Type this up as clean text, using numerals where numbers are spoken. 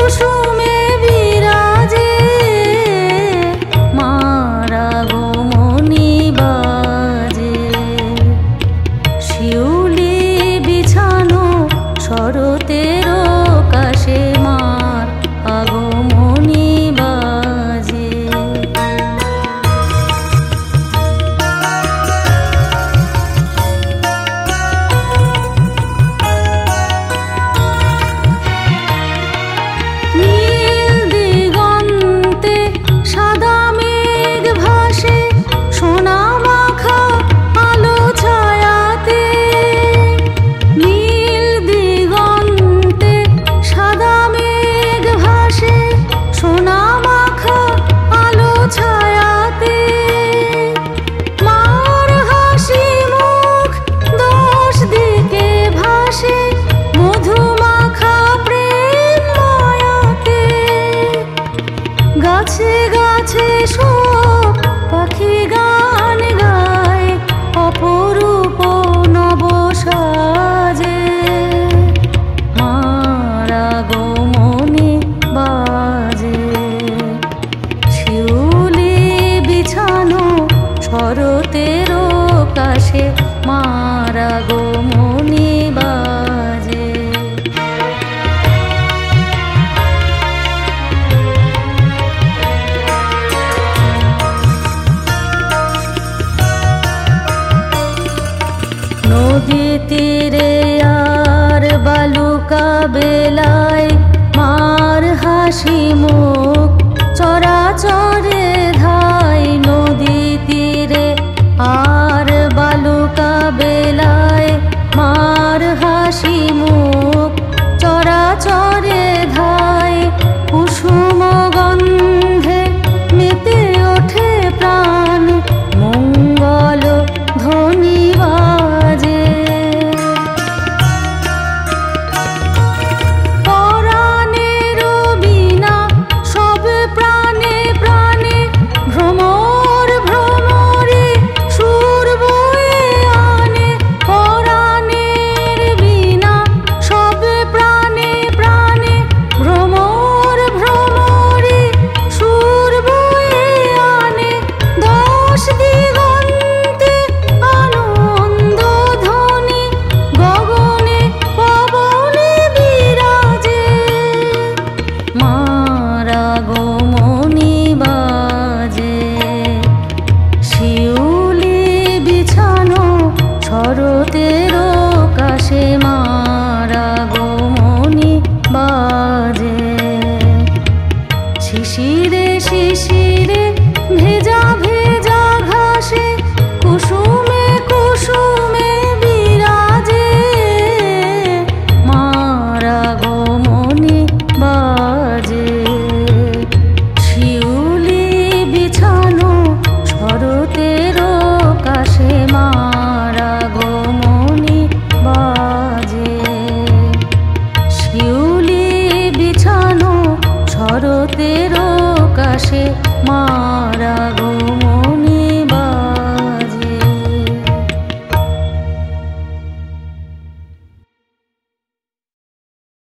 কুসুমে বিরাজে মার আগমনী বাজে। শিউলি বিছানো শরতের কাশে মার আগমনী বাজে। নীল দিগন্তে সাদা মেঘ ভাসে সোনা মাখা আলো ছায়াতে। নীল দিগন্তে সাদা মেঘ ভাসে সোনা মাখা আলো ছায়াতে। মার হাসি মুখ দশ দিকে ভাসে মধু মাখা প্রেম মায়াতে। গাছে গাছে সব পাখি গান গায় অপরূপ নব সাজে। মার আগমনী বাজে। শিউলি বিছানো শরতের কাশে মার আগমনী বাজে। নদী তীরে আর বালুকা বেলায় মার হাসি মুখ চরাচরে ধায়। নদী তীরে আর বালুকা বেলায় মার হাসি মুখ চরাচরে ধায়। কুসুম গন্ধে মেতে ওঠে প্রাণ মঙ্গল ধ্বনি বাজে। পরাণের বীণা সব প্রাণে প্রাণে ভ্রমর ভ্রমরে সুর বয়ে আনে। পরাণের বীণা সব প্রাণে প্রাণে ভ্রমর ভ্রমরে সুর বয়ে আনে। দশ দিগন্তে আনন্দ ধ্বনি গগনে পবনে বিরাজে। মার আগমনী বাজে। শিউলি বিছানো শরতের কাশে মার আগমনী বাজে। শিশিরে শিশিরে ভেজা ভেজা ঘাসে কুসুমে কুসুমে বিরাজে। মার আগমনী বাজে। শিউলি বিছানো শরতের কাশে মার আগমনী বাজে। শিউলি বিছানো শরতের কাশে মার আগমনী